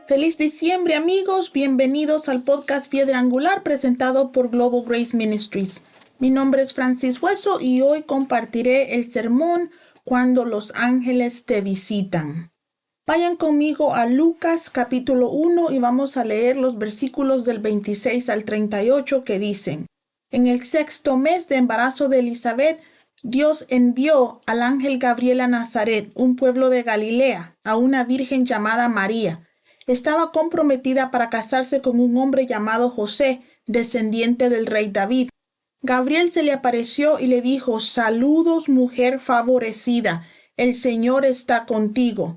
Feliz diciembre, amigos. Bienvenidos al podcast Piedra Angular presentado por Global Grace Ministries. Mi nombre es Francis Hueso y hoy compartiré el sermón Cuando los ángeles te visitan. Vayan conmigo a Lucas capítulo 1 y vamos a leer los versículos del 26 al 38 que dicen: En el 6º mes de embarazo de Elizabeth, Dios envió al ángel Gabriel a Nazaret, un pueblo de Galilea, a una virgen llamada María. Estaba comprometida para casarse con un hombre llamado José, descendiente del rey David. Gabriel se le apareció y le dijo: Saludos, mujer favorecida, el Señor está contigo.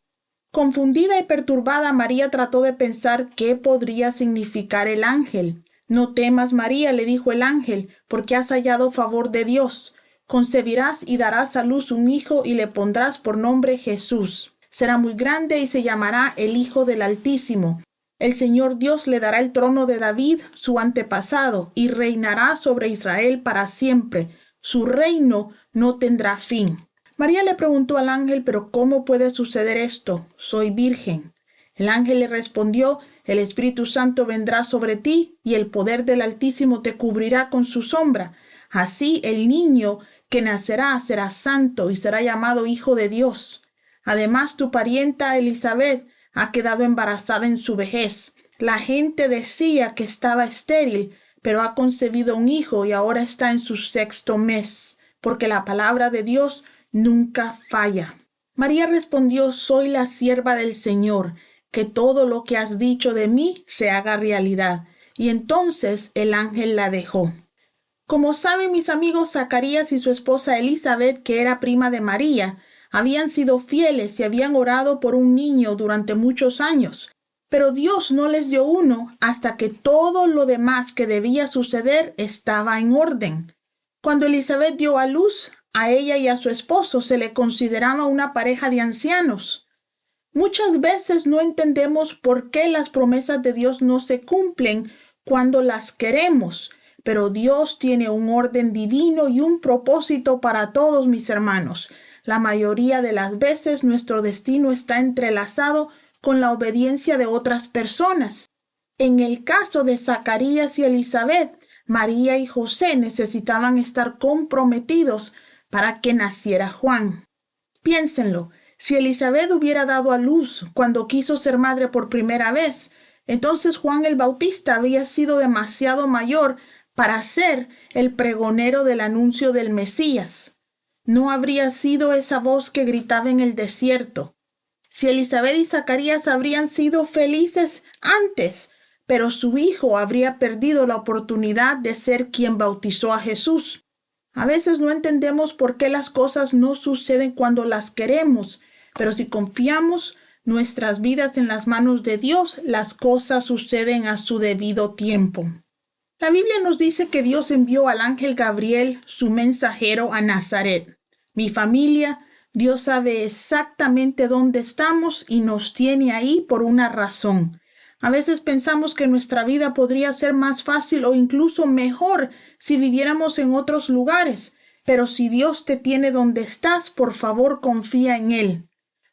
Confundida y perturbada, María trató de pensar qué podría significar el ángel. No temas, María, le dijo el ángel, porque has hallado favor de Dios. Concebirás y darás a luz un hijo y le pondrás por nombre Jesús. Será muy grande y se llamará el Hijo del Altísimo. El Señor Dios le dará el trono de David, su antepasado, y reinará sobre Israel para siempre. Su reino no tendrá fin. María le preguntó al ángel: ¿Pero cómo puede suceder esto? Soy virgen. El ángel le respondió: El Espíritu Santo vendrá sobre ti, y el poder del Altísimo te cubrirá con su sombra. Así el niño que nacerá será santo y será llamado Hijo de Dios. Además, tu parienta Elizabeth ha quedado embarazada en su vejez. La gente decía que estaba estéril, pero ha concebido un hijo y ahora está en su 6º mes, porque la palabra de Dios nunca falla. María respondió: Soy la sierva del Señor, que todo lo que has dicho de mí se haga realidad. Y entonces el ángel la dejó. Como saben mis amigos, Zacarías y su esposa Elizabeth, que era prima de María, habían sido fieles y habían orado por un niño durante muchos años, pero Dios no les dio uno hasta que todo lo demás que debía suceder estaba en orden. Cuando Elizabeth dio a luz, a ella y a su esposo se le consideraba una pareja de ancianos. Muchas veces no entendemos por qué las promesas de Dios no se cumplen cuando las queremos, pero Dios tiene un orden divino y un propósito para todos, mis hermanos. La mayoría de las veces nuestro destino está entrelazado con la obediencia de otras personas. En el caso de Zacarías y Elizabeth, María y José necesitaban estar comprometidos para que naciera Juan. Piénsenlo, si Elizabeth hubiera dado a luz cuando quiso ser madre por primera vez, entonces Juan el Bautista había sido demasiado mayor para ser el pregonero del anuncio del Mesías. No habría sido esa voz que gritaba en el desierto. Si Elizabeth y Zacarías habrían sido felices antes, pero su hijo habría perdido la oportunidad de ser quien bautizó a Jesús. A veces no entendemos por qué las cosas no suceden cuando las queremos, pero si confiamos nuestras vidas en las manos de Dios, las cosas suceden a su debido tiempo. La Biblia nos dice que Dios envió al ángel Gabriel, su mensajero, a Nazaret. Mi familia, Dios sabe exactamente dónde estamos y nos tiene ahí por una razón. A veces pensamos que nuestra vida podría ser más fácil o incluso mejor si viviéramos en otros lugares, pero si Dios te tiene donde estás, por favor confía en Él.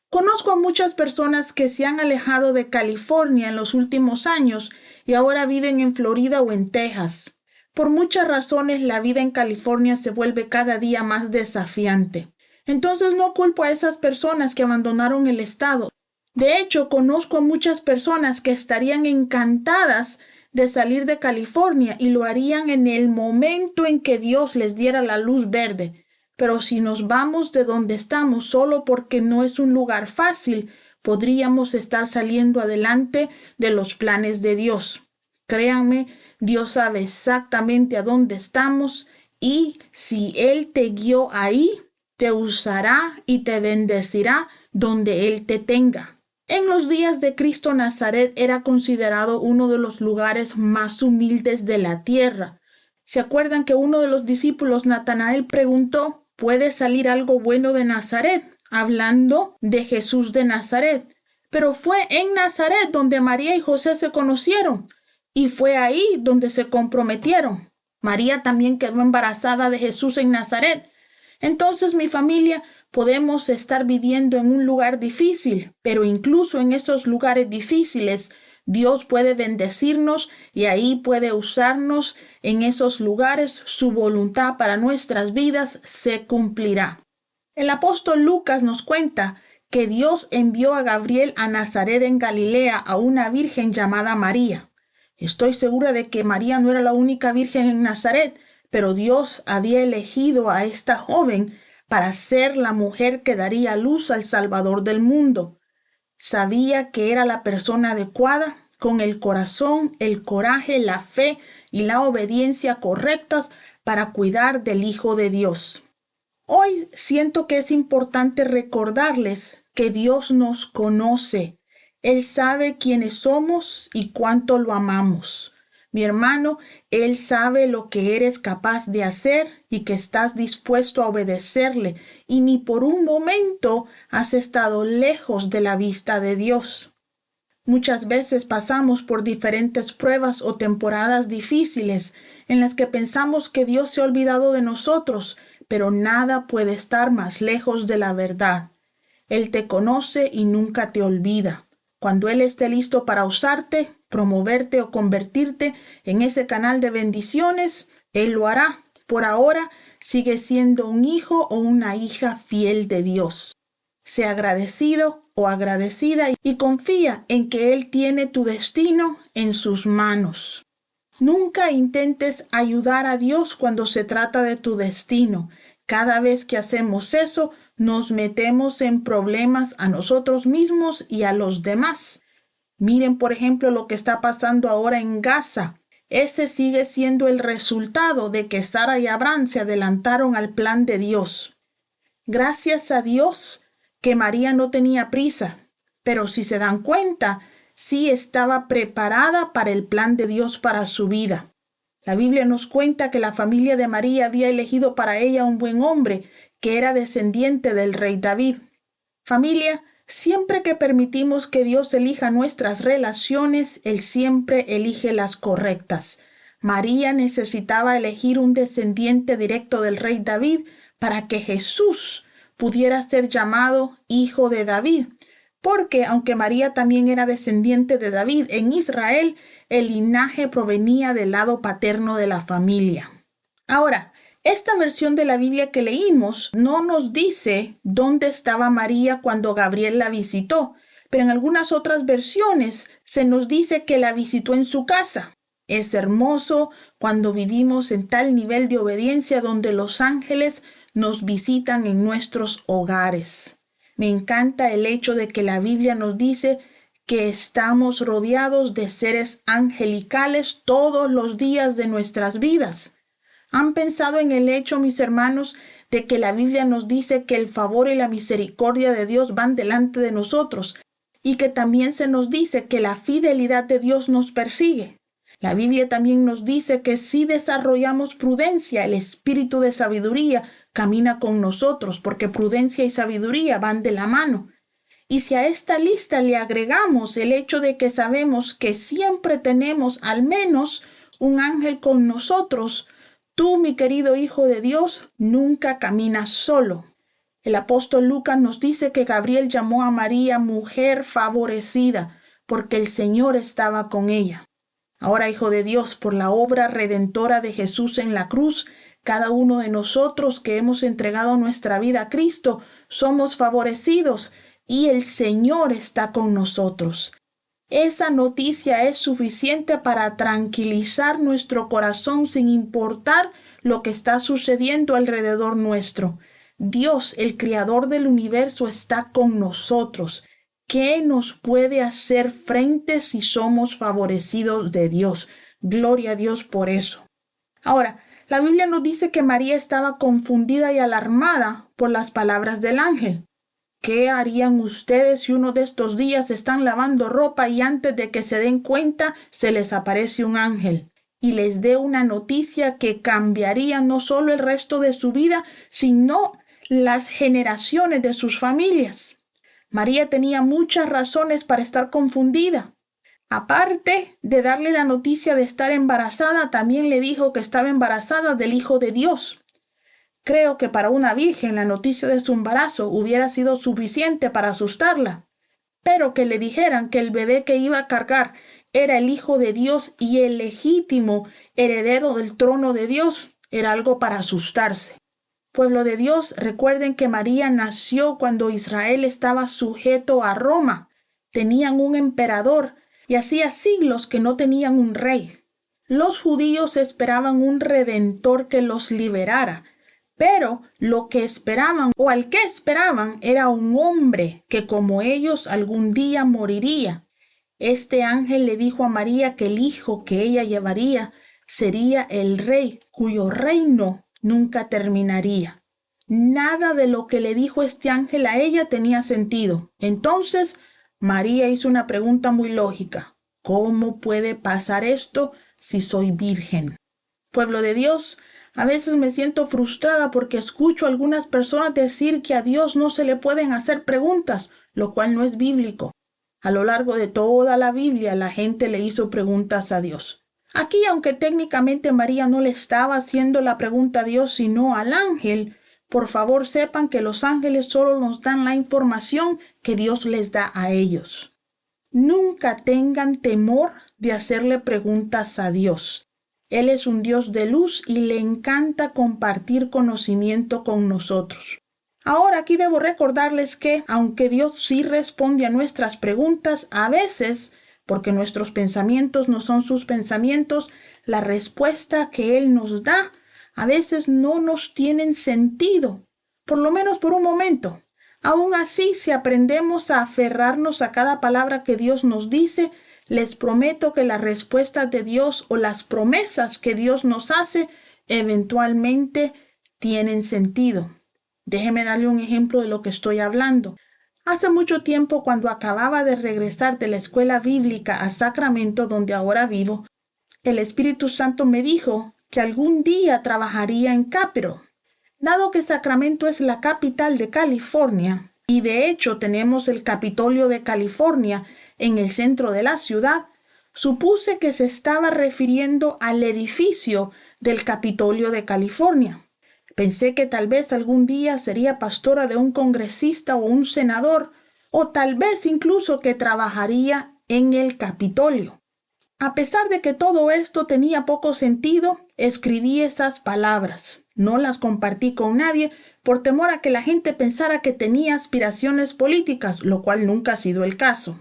Conozco a muchas personas que se han alejado de California en los últimos años y ahora viven en Florida o en Texas. Por muchas razones, la vida en California se vuelve cada día más desafiante. Entonces no culpo a esas personas que abandonaron el estado. De hecho, conozco a muchas personas que estarían encantadas de salir de California y lo harían en el momento en que Dios les diera la luz verde. Pero si nos vamos de donde estamos solo porque no es un lugar fácil, podríamos estar saliendo adelante de los planes de Dios. Créanme, Dios sabe exactamente a dónde estamos y si Él te guió ahí, te usará y te bendecirá donde Él te tenga. En los días de Cristo, Nazaret era considerado uno de los lugares más humildes de la tierra. ¿Se acuerdan que uno de los discípulos, Natanael, preguntó: ¿puede salir algo bueno de Nazaret? Hablando de Jesús de Nazaret. pero fue en Nazaret donde María y José se conocieron y fue ahí donde se comprometieron. María también quedó embarazada de Jesús en Nazaret. Entonces, mi familia, podemos estar viviendo en un lugar difícil, pero incluso en esos lugares difíciles, Dios puede bendecirnos y ahí puede usarnos. En esos lugares su voluntad para nuestras vidas se cumplirá. El apóstol Lucas nos cuenta que Dios envió a Gabriel a Nazaret en Galilea a una virgen llamada María. Estoy segura de que María no era la única virgen en Nazaret, pero Dios había elegido a esta joven para ser la mujer que daría luz al Salvador del mundo. Sabía que era la persona adecuada, con el corazón, el coraje, la fe y la obediencia correctas para cuidar del Hijo de Dios. Hoy siento que es importante recordarles que Dios nos conoce. Él sabe quiénes somos y cuánto lo amamos. Mi hermano, Él sabe lo que eres capaz de hacer y que estás dispuesto a obedecerle, y ni por un momento has estado lejos de la vista de Dios. Muchas veces pasamos por diferentes pruebas o temporadas difíciles en las que pensamos que Dios se ha olvidado de nosotros, pero nada puede estar más lejos de la verdad. Él te conoce y nunca te olvida. Cuando Él esté listo para usarte, promoverte o convertirte en ese canal de bendiciones, Él lo hará. Por ahora, sigue siendo un hijo o una hija fiel de Dios. Sea agradecido o agradecida y confía en que Él tiene tu destino en sus manos. Nunca intentes ayudar a Dios cuando se trata de tu destino. Cada vez que hacemos eso, nos metemos en problemas a nosotros mismos y a los demás. Miren, por ejemplo, lo que está pasando ahora en Gaza. Ese sigue siendo el resultado de que Sara y Abraham se adelantaron al plan de Dios. Gracias a Dios que María no tenía prisa, pero si se dan cuenta, sí estaba preparada para el plan de Dios para su vida. La Biblia nos cuenta que la familia de María había elegido para ella un buen hombre que era descendiente del rey David. Familia, siempre que permitimos que Dios elija nuestras relaciones, Él siempre elige las correctas. María necesitaba elegir un descendiente directo del rey David para que Jesús pudiera ser llamado hijo de David, porque aunque María también era descendiente de David, en Israel el linaje provenía del lado paterno de la familia. Ahora, esta versión de la Biblia que leímos no nos dice dónde estaba María cuando Gabriel la visitó, pero en algunas otras versiones se nos dice que la visitó en su casa. Es hermoso cuando vivimos en tal nivel de obediencia donde los ángeles nos visitan en nuestros hogares. Me encanta el hecho de que la Biblia nos dice que estamos rodeados de seres angelicales todos los días de nuestras vidas. ¿Han pensado en el hecho, mis hermanos, de que la Biblia nos dice que el favor y la misericordia de Dios van delante de nosotros y que también se nos dice que la fidelidad de Dios nos persigue? La Biblia también nos dice que si desarrollamos prudencia, el espíritu de sabiduría camina con nosotros, porque prudencia y sabiduría van de la mano. Y si a esta lista le agregamos el hecho de que sabemos que siempre tenemos al menos un ángel con nosotros, tú, mi querido hijo de Dios, nunca caminas solo. El apóstol Lucas nos dice que Gabriel llamó a María mujer favorecida, porque el Señor estaba con ella. Ahora, hijo de Dios, por la obra redentora de Jesús en la cruz, cada uno de nosotros que hemos entregado nuestra vida a Cristo, somos favorecidos y el Señor está con nosotros. Esa noticia es suficiente para tranquilizar nuestro corazón sin importar lo que está sucediendo alrededor nuestro. Dios, el Creador del universo, está con nosotros. ¿Qué nos puede hacer frente si somos favorecidos de Dios? Gloria a Dios por eso. Ahora, la Biblia nos dice que María estaba confundida y alarmada por las palabras del ángel. ¿Qué harían ustedes si uno de estos días están lavando ropa y antes de que se den cuenta se les aparece un ángel y les dé una noticia que cambiaría no solo el resto de su vida, sino las generaciones de sus familias? María tenía muchas razones para estar confundida. Aparte de darle la noticia de estar embarazada, también le dijo que estaba embarazada del Hijo de Dios. Creo que para una virgen la noticia de su embarazo hubiera sido suficiente para asustarla, pero que le dijeran que el bebé que iba a cargar era el Hijo de Dios y el legítimo heredero del trono de Dios era algo para asustarse. Pueblo de Dios, recuerden que María nació cuando Israel estaba sujeto a Roma. Tenían un emperador y hacía siglos que no tenían un rey. Los judíos esperaban un redentor que los liberara, pero lo que esperaban o al que esperaban era un hombre que como ellos algún día moriría. Este ángel le dijo a María que el hijo que ella llevaría sería el rey cuyo reino nunca terminaría. Nada de lo que le dijo este ángel a ella tenía sentido. Entonces, María hizo una pregunta muy lógica. ¿Cómo puede pasar esto si soy virgen? Pueblo de Dios, a veces me siento frustrada porque escucho a algunas personas decir que a Dios no se le pueden hacer preguntas, lo cual no es bíblico. A lo largo de toda la Biblia, la gente le hizo preguntas a Dios. Aquí, aunque técnicamente María no le estaba haciendo la pregunta a Dios, sino al ángel, por favor sepan que los ángeles solo nos dan la información que Dios les da a ellos. Nunca tengan temor de hacerle preguntas a Dios. Él es un Dios de luz y le encanta compartir conocimiento con nosotros. Ahora aquí debo recordarles que, aunque Dios sí responde a nuestras preguntas, a veces, porque nuestros pensamientos no son sus pensamientos, la respuesta que Él nos da a veces no nos tienen sentido, por lo menos por un momento. Aún así, si aprendemos a aferrarnos a cada palabra que Dios nos dice, les prometo que las respuestas de Dios o las promesas que Dios nos hace eventualmente tienen sentido. Déjeme darle un ejemplo de lo que estoy hablando. Hace mucho tiempo, cuando acababa de regresar de la escuela bíblica a Sacramento, donde ahora vivo, el Espíritu Santo me dijo que algún día trabajaría en Capitol. Dado que Sacramento es la capital de California, y de hecho tenemos el Capitolio de California en el centro de la ciudad, supuse que se estaba refiriendo al edificio del Capitolio de California. Pensé que tal vez algún día sería pastora de un congresista o un senador, o tal vez incluso que trabajaría en el Capitolio. A pesar de que todo esto tenía poco sentido, escribí esas palabras. No las compartí con nadie por temor a que la gente pensara que tenía aspiraciones políticas, lo cual nunca ha sido el caso.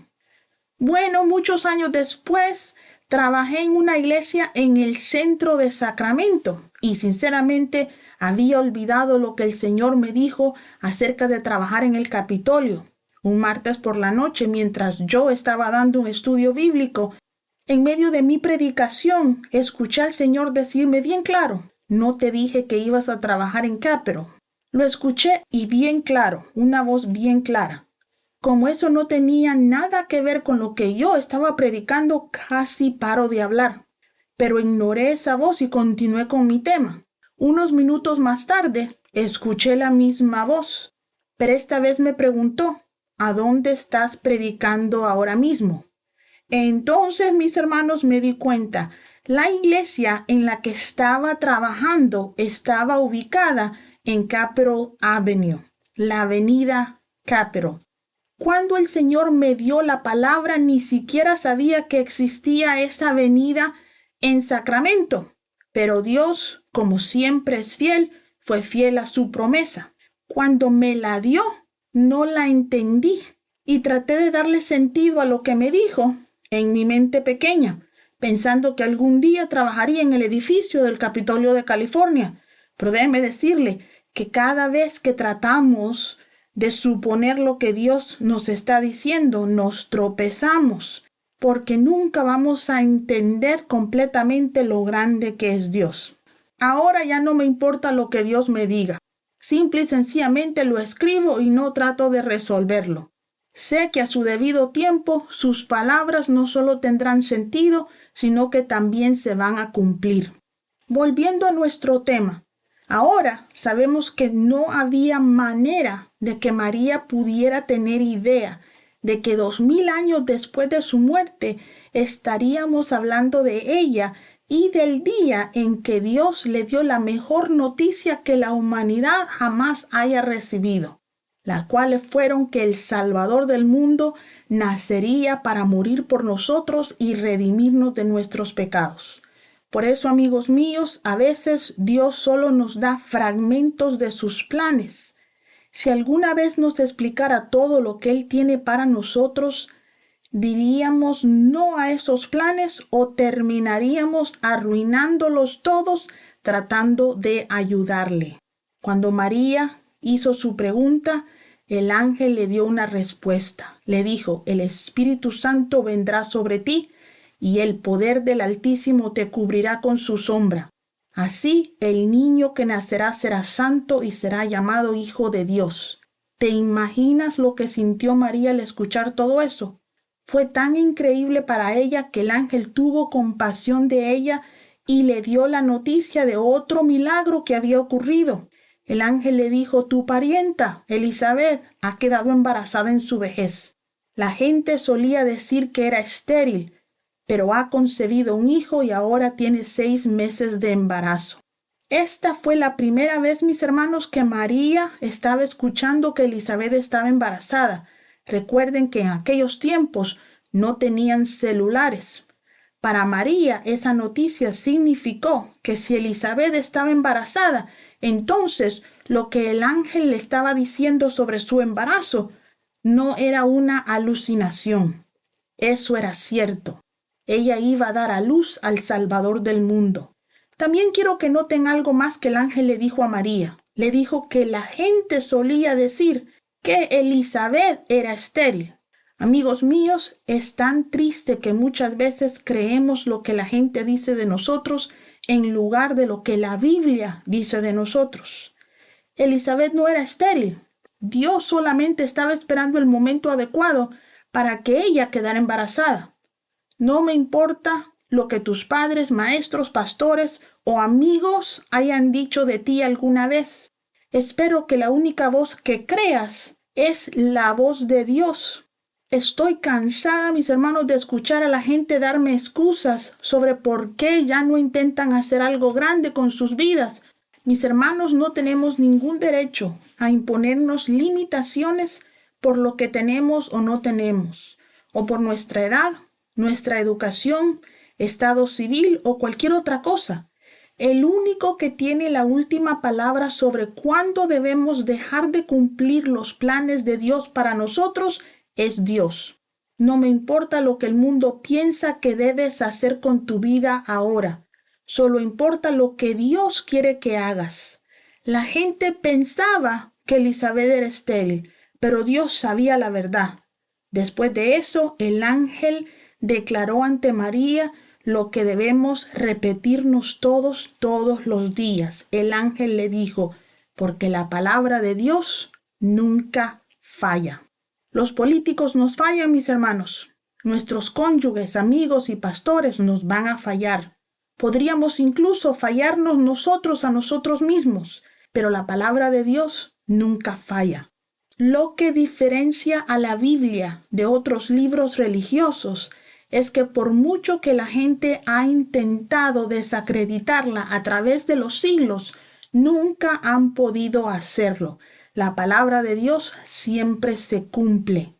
Bueno, muchos años después, trabajé en una iglesia en el centro de Sacramento y sinceramente había olvidado lo que el Señor me dijo acerca de trabajar en el Capitolio. Un martes por la noche, mientras yo estaba dando un estudio bíblico, en medio de mi predicación, escuché al Señor decirme bien claro, no te dije que ibas a trabajar en Capitol. Lo escuché y bien claro, una voz bien clara. Como eso no tenía nada que ver con lo que yo estaba predicando, casi paro de hablar. Pero ignoré esa voz y continué con mi tema. Unos minutos más tarde, escuché la misma voz, pero esta vez me preguntó, ¿a dónde estás predicando ahora mismo? Entonces, mis hermanos, me di cuenta, la iglesia en la que estaba trabajando estaba ubicada en Capitol Avenue, la avenida Capitol. Cuando el Señor me dio la palabra, ni siquiera sabía que existía esa avenida en Sacramento. Pero Dios, como siempre es fiel, fue fiel a su promesa. Cuando me la dio, no la entendí y traté de darle sentido a lo que me dijo en mi mente pequeña, pensando que algún día trabajaría en el edificio del Capitolio de California. Pero déjeme decirle que cada vez que tratamos de suponer lo que Dios nos está diciendo, nos tropezamos, porque nunca vamos a entender completamente lo grande que es Dios. Ahora ya no me importa lo que Dios me diga. Simple y sencillamente lo escribo y no trato de resolverlo. Sé que a su debido tiempo sus palabras no solo tendrán sentido, sino que también se van a cumplir. Volviendo a nuestro tema, Ahora sabemos que no había manera de que María pudiera tener idea de que 2000 años después de su muerte estaríamos hablando de ella y del día en que Dios le dio la mejor noticia que la humanidad jamás haya recibido, las cuales fueron que el Salvador del mundo nacería para morir por nosotros y redimirnos de nuestros pecados. Por eso, amigos míos, a veces Dios solo nos da fragmentos de sus planes. Si alguna vez nos explicara todo lo que Él tiene para nosotros, diríamos no a esos planes o terminaríamos arruinándolos todos tratando de ayudarle. Cuando María hizo su pregunta, el ángel le dio una respuesta. Le dijo: el Espíritu Santo vendrá sobre ti y el poder del Altísimo te cubrirá con su sombra. Así el niño que nacerá será santo y será llamado Hijo de Dios. ¿Te imaginas lo que sintió María al escuchar todo eso? Fue tan increíble para ella que el ángel tuvo compasión de ella y le dio la noticia de otro milagro que había ocurrido. El ángel le dijo: tu parienta, Elizabeth, ha quedado embarazada en su vejez. La gente solía decir que era estéril, pero ha concebido un hijo y ahora tiene 6 meses de embarazo. Esta fue la primera vez, mis hermanos, que María estaba escuchando que Elizabeth estaba embarazada. Recuerden que en aquellos tiempos no tenían celulares. Para María, esa noticia significó que si Elizabeth estaba embarazada, entonces lo que el ángel le estaba diciendo sobre su embarazo no era una alucinación. Eso era cierto. Ella iba a dar a luz al Salvador del mundo. También quiero que noten algo más que el ángel le dijo a María. Le dijo que la gente solía decir que Elizabeth era estéril. Amigos míos, es tan triste que muchas veces creemos lo que la gente dice de nosotros en lugar de lo que la Biblia dice de nosotros. Elizabeth no era estéril. Dios solamente estaba esperando el momento adecuado para que ella quedara embarazada. No me importa lo que tus padres, maestros, pastores o amigos hayan dicho de ti alguna vez. Espero que la única voz que creas es la voz de Dios. Estoy cansada, mis hermanos, de escuchar a la gente darme excusas sobre por qué ya no intentan hacer algo grande con sus vidas. Mis hermanos, no tenemos ningún derecho a imponernos limitaciones por lo que tenemos o no tenemos, o por nuestra edad, nuestra educación, estado civil o cualquier otra cosa. El único que tiene la última palabra sobre cuándo debemos dejar de cumplir los planes de Dios para nosotros es Dios. No me importa lo que el mundo piensa que debes hacer con tu vida ahora. Solo importa lo que Dios quiere que hagas. La gente pensaba que Elizabeth era estéril, pero Dios sabía la verdad. Después de eso, el ángel declaró ante María lo que debemos repetirnos todos los días. El ángel le dijo: porque la palabra de Dios nunca falla. Los políticos nos fallan, mis hermanos. Nuestros cónyuges, amigos y pastores nos van a fallar. Podríamos incluso fallarnos nosotros a nosotros mismos, pero la palabra de Dios nunca falla. Lo que diferencia a la Biblia de otros libros religiosos es que por mucho que la gente ha intentado desacreditarla a través de los siglos, nunca han podido hacerlo. La palabra de Dios siempre se cumple.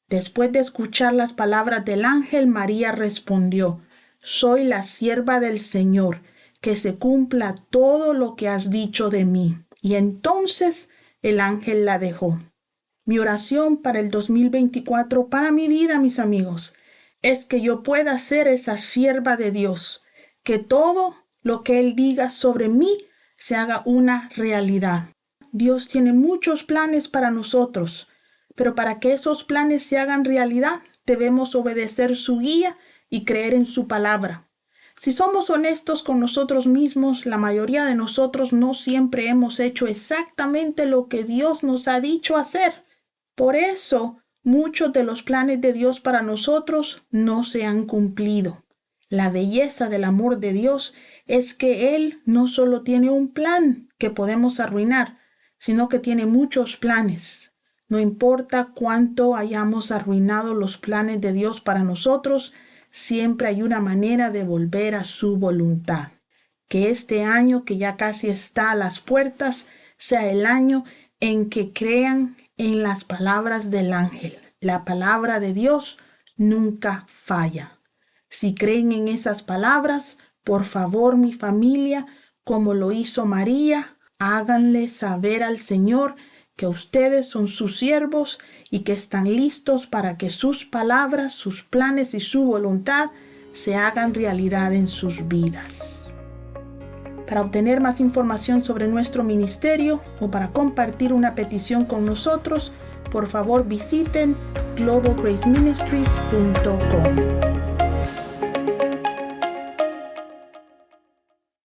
Después de escuchar las palabras del ángel, María respondió: soy la sierva del Señor, que se cumpla todo lo que has dicho de mí. Y entonces el ángel la dejó. Mi oración para el 2024, para mi vida, mis amigos, es que yo pueda ser esa sierva de Dios, que todo lo que Él diga sobre mí se haga una realidad. Dios tiene muchos planes para nosotros, pero para que esos planes se hagan realidad, debemos obedecer su guía y creer en su palabra. Si somos honestos con nosotros mismos, la mayoría de nosotros no siempre hemos hecho exactamente lo que Dios nos ha dicho hacer. Por eso, muchos de los planes de Dios para nosotros no se han cumplido. La belleza del amor de Dios es que Él no solo tiene un plan que podemos arruinar, sino que tiene muchos planes. No importa cuánto hayamos arruinado los planes de Dios para nosotros, siempre hay una manera de volver a su voluntad. Que este año, que ya casi está a las puertas, sea el año en que crean en las palabras del ángel. La palabra de Dios nunca falla. Si creen en esas palabras, por favor, mi familia, como lo hizo María, háganle saber al Señor que ustedes son sus siervos y que están listos para que sus palabras, sus planes y su voluntad se hagan realidad en sus vidas. Para obtener más información sobre nuestro ministerio o para compartir una petición con nosotros, por favor visiten globalgraceministries.com.